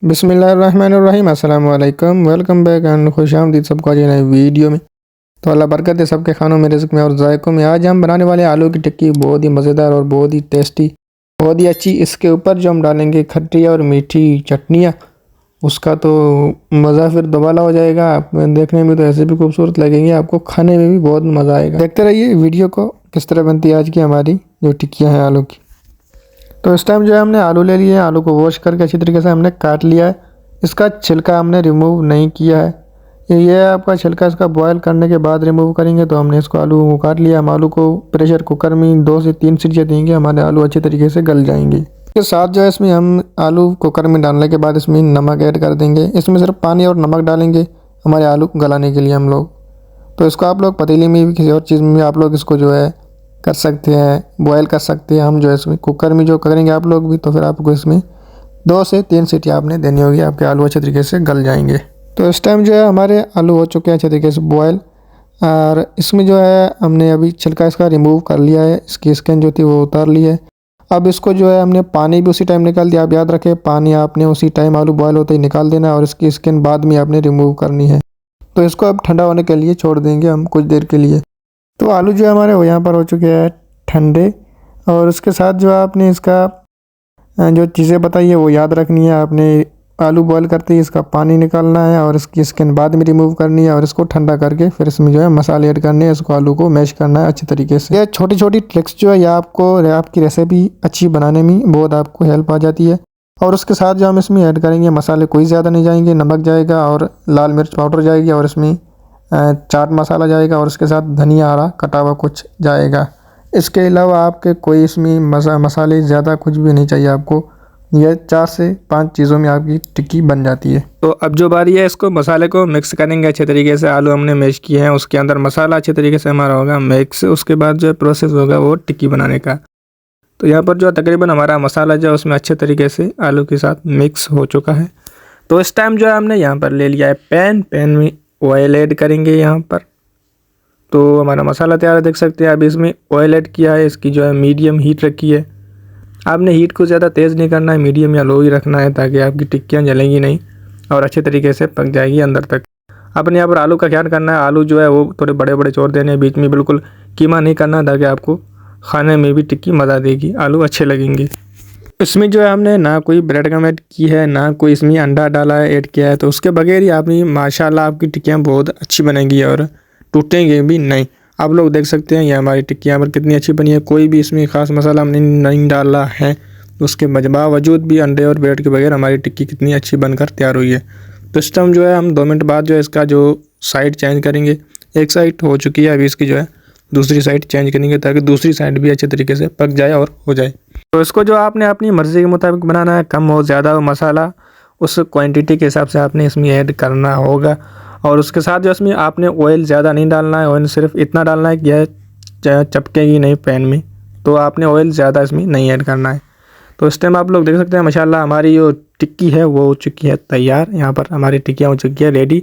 बिस्मिल्लाहिर्रहमानिर्रहीम अस्सलाम वालेकुम। वेलकम बैक एंड खुशामदीद सबको आज नई वीडियो में। तो अल्लाह बरकत है सबके खानों में, रिज़्क़ में और ज़ायक़ों में। आज हम बनाने वाले आलू की टिक्की, बहुत ही मज़ेदार और बहुत ही टेस्टी, बहुत ही अच्छी। इसके ऊपर जो हम डालेंगे खट्टी और मीठी चटनियाँ, उसका तो मज़ा फिर दोबारा हो जाएगा। आप देखने में तो ऐसे भी खूबसूरत लगेंगे, आपको खाने में भी बहुत मज़ा आएगा। देखते रहिए वीडियो को किस तरह बनती है आज की हमारी जो टिक्कियाँ हैं आलू की। तो इस टाइम जो है हमने आलू ले लिए, आलू को वॉश करके अच्छी तरीके से हमने काट लिया है। इसका छिलका हमने रिमूव नहीं किया है, ये आपका छिलका इसका बॉयल करने के बाद रिमूव करेंगे। तो हमने इसको आलू को काट लिया। हम आलू को प्रेशर कुकर में 2 से 3 सीटियाँ देंगे, हमारे आलू अच्छे तरीके से गल जाएंगे। इसके साथ जो है इसमें हम आलू कुकर में डालने के बाद इसमें नमक ऐड कर देंगे। इसमें सिर्फ पानी और नमक डालेंगे हमारे आलू गलाने के लिए हम लोग। तो इसको आप लोग पतीली में भी किसी और चीज़ में आप लोग इसको जो है कर सकते हैं, बॉयल कर सकते हैं। हम जो है इसमें कुकर में जो करेंगे आप लोग भी, तो फिर आपको इसमें 2 से 3 सीटी आपने देनी होगी, आपके आलू अच्छे तरीके से गल जाएंगे। तो इस टाइम जो है हमारे आलू हो चुके हैं अच्छे तरीके से बॉयल, और इसमें जो है हमने अभी छिलका इसका रिमूव कर लिया है, इसकी स्किन जो थी वो उतार ली है। अब इसको जो है हमने पानी भी उसी टाइम निकाल दिया। आप याद रखें, पानी आपने उसी टाइम आलू बॉयल होते ही निकाल देना है, और इसकी स्किन बाद में आपने रिमूव करनी है। तो इसको अब ठंडा होने के लिए छोड़ देंगे हम कुछ देर के लिए। तो आलू जो है हमारे वो यहाँ पर हो चुके हैं ठंडे, और उसके साथ जो आपने इसका जो चीज़ें बताई है वो याद रखनी है। आपने आलू बॉयल करते ही इसका पानी निकालना है, और इसकी स्किन बाद में रिमूव करनी है, और इसको ठंडा करके फिर इसमें जो है मसाले ऐड करने हैं। इसको आलू को मैश करना है अच्छी तरीके से। ये छोटी छोटी ट्रिक्स जो है ये आपको आपकी रेसिपी अच्छी बनाने में बहुत आपको हेल्प आ जाती है। और उसके साथ जो हम इसमें ऐड करेंगे, मसाले कोई ज़्यादा नहीं जाएंगे, नमक जाएगा और लाल मिर्च पाउडर जाएगी, और इसमें चाट मसाला जाएगा, और उसके साथ धनिया हरा कटा हुआ कुछ जाएगा। इसके अलावा आपके कोई इसमें मसाले ज़्यादा कुछ भी नहीं चाहिए आपको। यह 4 से 5 चीज़ों में आपकी टिक्की बन जाती है। तो अब जो बारी है, इसको मसाले को मिक्स करेंगे अच्छे तरीके से। आलू हमने मैश किए हैं, उसके अंदर मसाला अच्छे तरीके से हमारा होगा मिक्स। उसके बाद जो प्रोसेस होगा वो टिक्की बनाने का। तो यहाँ पर जो तकरीबन हमारा मसाला जो है उसमें अच्छे तरीके से आलू के साथ मिक्स हो चुका है। तो इस टाइम जो है हमने यहाँ पर ले लिया है पैन में ऑयल ऐड करेंगे यहाँ पर। तो हमारा मसाला तैयार है, देख सकते हैं। अब इसमें ऑयल ऐड किया है, इसकी जो है मीडियम हीट रखी है। आपने हीट को ज़्यादा तेज़ नहीं करना है, मीडियम या लो ही रखना है, ताकि आपकी टिक्कियाँ जलेंगी नहीं और अच्छे तरीके से पक जाएगी अंदर तक। आपने यहाँ पर आलू का ख्याल करना है, आलू जो है वो थोड़े बड़े बड़े छोड़ देने हैं, बीच में बिल्कुल कीमा नहीं करना, ताकि आपको खाने में भी टिक्की मज़ा देगी, आलू अच्छे लगेंगे। इसमें जो है हमने ना कोई ब्रेड गम ऐड की है, ना कोई इसमें अंडा डाला है ऐड किया है। तो उसके बगैर ही आपने माशाल्लाह आपकी टिक्कियाँ बहुत अच्छी बनेंगी और टूटेंगे भी नहीं। आप लोग देख सकते हैं ये हमारी टिक्कियाँ पर कितनी अच्छी बनी है। कोई भी इसमें ख़ास मसाला हमने नहीं डाला है, उसके बावजूद भी अंडे और ब्रेड के बगैर हमारी टिक्की कितनी अच्छी बनकर तैयार हुई है। तो इस टाइम जो है हम 2 मिनट बाद जो है इसका जो साइड चेंज करेंगे। एक साइड हो चुकी है, अभी इसकी जो है दूसरी साइड चेंज करेंगे, ताकि दूसरी साइड भी अच्छे तरीके से पक जाए और हो जाए। तो इसको जो आपने अपनी मर्ज़ी के मुताबिक बनाना है, कम हो ज़्यादा हो मसाला, उस क्वांटिटी के हिसाब से आपने इसमें ऐड करना होगा। और उसके साथ जो इसमें आपने ऑयल ज़्यादा नहीं डालना है, ऑयल सिर्फ इतना डालना है कि यह चपकेगी नहीं पैन में। तो आपने ऑयल ज़्यादा इसमें नहीं ऐड करना है। तो इस टाइम आप लोग देख सकते हैं माशाल्लाह हमारी जो टिक्की है वो हो चुकी है तैयार। यहाँ पर हमारी टिक्कियाँ हो चुकी है रेडी।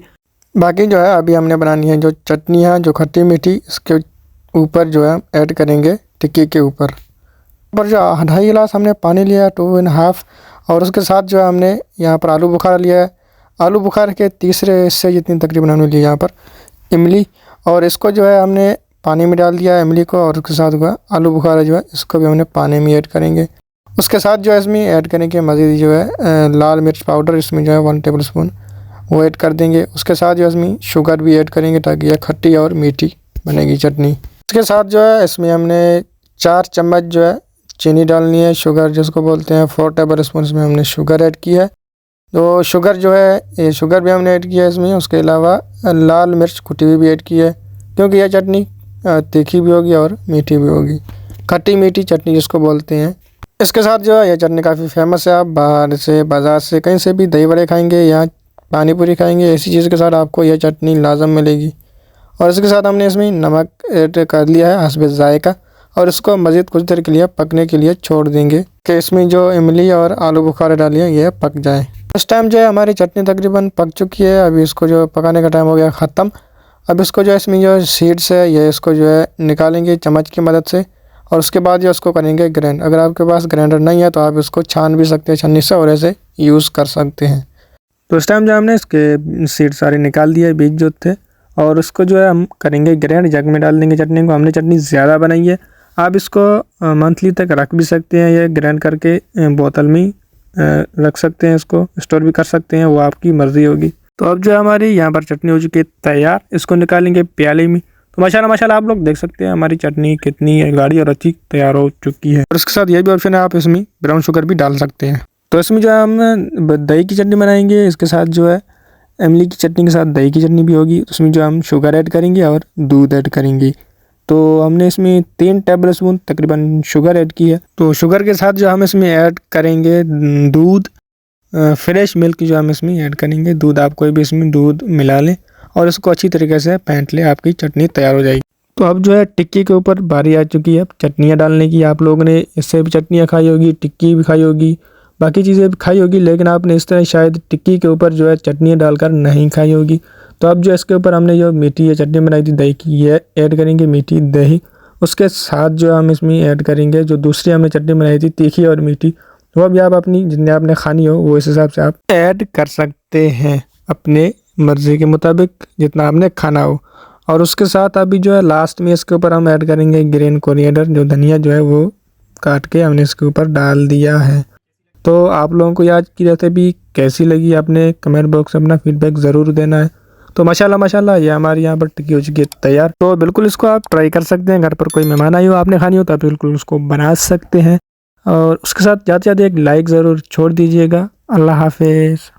बाकी जो है अभी हमने बनानी है जो चटनी है, जो खट्टी मीठी, इसके ऊपर जो है ऐड करेंगे टिक्की के ऊपर। जो 2.5 गिलास हमने पानी लिया है, 2.5, और उसके साथ जो है हमने यहाँ पर आलू बुखारा लिया है। आलू बुखारे के तीसरे हिस्से जितनी तकरीबन हमने लिया यहाँ पर इमली, और इसको जो है हमने पानी में डाल दिया है इमली को, और उसके साथ हुआ आलू बुखारा जो है इसको भी हमने पानी में ऐड करेंगे। उसके साथ जो है इसमें ऐड करेंगे मज़ीद जो है लाल मिर्च पाउडर, इसमें जो है 1 टेबल स्पून वो ऐड कर देंगे। उसके साथ जो है इसमें शुगर भी ऐड करेंगे, ताकि यह खट्टी और मीठी बनेगी चटनी। इसके साथ जो है इसमें हमने 4 चम्मच जो है चीनी डालनी है, शुगर जिसको बोलते हैं। 4 टेबल स्पून इसमें हमने शुगर ऐड की है। तो शुगर जो है ये शुगर भी हमने ऐड किया है इसमें। उसके अलावा लाल मिर्च कुटी हुई भी ऐड की है, क्योंकि यह चटनी तीखी भी होगी और मीठी भी होगी, खट्टी मीठी चटनी जिसको बोलते हैं। इसके साथ जो है यह चटनी काफ़ी फेमस है। आप बाहर से, बाज़ार से, कहीं से भी दही बड़े खाएँगे या पानी पूरी खाएँगे, ऐसी चीज़ के साथ आपको यह चटनी लाजम मिलेगी। और इसके साथ हमने इसमें नमक ऐड कर लिया है हस्बे ज़ायक़ा, और इसको मज़ीद कुछ देर के लिए पकने के लिए छोड़ देंगे कि इसमें जो इमली और आलू बुखारा डाली है यह पक जाए। इस टाइम जो है हमारी चटनी तकरीबन पक चुकी है। अभी इसको जो पकाने का टाइम हो गया ख़त्म। अब इसको जो है इसमें जो सीड्स है ये इसको जो है निकालेंगे चम्मच की मदद से, और उसके बाद जो उसको करेंगे ग्राइंड। अगर आपके पास ग्राइंडर नहीं है तो आप इसको छान भी सकते हैं छन्नी से, और ऐसे यूज़ कर सकते हैं। तो उस टाइम जो हमने इसके सीड सारे निकाल दिए, बीज जो थे, और उसको जो है हम करेंगे ग्राइंड, जग में डाल देंगे चटनी को। हमने चटनी ज़्यादा बनाई है, आप इसको मंथली तक रख भी सकते हैं, ये ग्राइंड करके बोतल में रख सकते हैं, इसको स्टोर भी कर सकते हैं, वो आपकी मर्ज़ी होगी। तो अब जो है हमारी यहाँ पर चटनी हो चुकी है तैयार, इसको निकालेंगे प्याले में। तो माशाल्लाह माशाल्लाह आप लोग देख सकते हैं हमारी चटनी कितनी गाढ़ी और अच्छी तैयार हो चुकी है। और इसके साथ ये भी ऑप्शन है, आप इसमें ब्राउन शुगर भी डाल सकते हैं। तो इसमें जो है हम दही की चटनी बनाएंगे, इसके साथ जो है इमली की चटनी के साथ दही की चटनी भी होगी। उसमें जो हम शुगर ऐड करेंगे और दूध ऐड करेंगे। तो हमने इसमें 3 टेबल स्पून तकरीबन शुगर ऐड की है। तो शुगर के साथ जो हम इसमें ऐड करेंगे दूध, फ्रेश मिल्क जो हम इसमें ऐड करेंगे। दूध आप कोई भी इसमें दूध मिला लें और इसको अच्छी तरीके से फेंट लें, आपकी चटनी तैयार हो जाएगी। तो अब जो है टिक्की के ऊपर बारी आ चुकी है चटनियाँ डालने की। आप लोगों ने इससे भी चटनियाँ खाई होगी, टिक्की भी खाई होगी, बाकी चीज़ें भी खाई होगी, लेकिन आपने इस तरह शायद टिक्की के ऊपर जो है चटनियाँ डालकर नहीं खाई होगी। तो अब जो इसके ऊपर हमने जो मीठी ये चटनी बनाई थी दही की, ये ऐड करेंगे, मीठी दही। उसके साथ जो हम इसमें ऐड करेंगे जो दूसरी हमने चटनी बनाई थी तीखी और मीठी, वो भी आप अपनी जितने आपने खानी हो वो इस हिसाब से आप ऐड कर सकते हैं, अपने मर्ज़ी के मुताबिक जितना आपने खाना हो। और उसके साथ अभी जो है लास्ट में इसके ऊपर हम ऐड करेंगे ग्रीन कोरिएंडर, जो धनिया जो है वो काट के हमने इसके ऊपर डाल दिया है। तो आप लोगों को आज की रेसिपी कैसी लगी, आपने कमेंट बॉक्स में अपना फीडबैक ज़रूर देना है। तो माशाल्लाह माशाल्लाह ये हमारे यहाँ पर टिक्की हो चुकी है तैयार। तो बिल्कुल इसको आप ट्राई कर सकते हैं, घर पर कोई मेहमान आई हो आपने खानी हो तो आप बिल्कुल उसको बना सकते हैं। और उसके साथ जाते जाते एक लाइक ज़रूर छोड़ दीजिएगा। अल्लाह हाफिज़।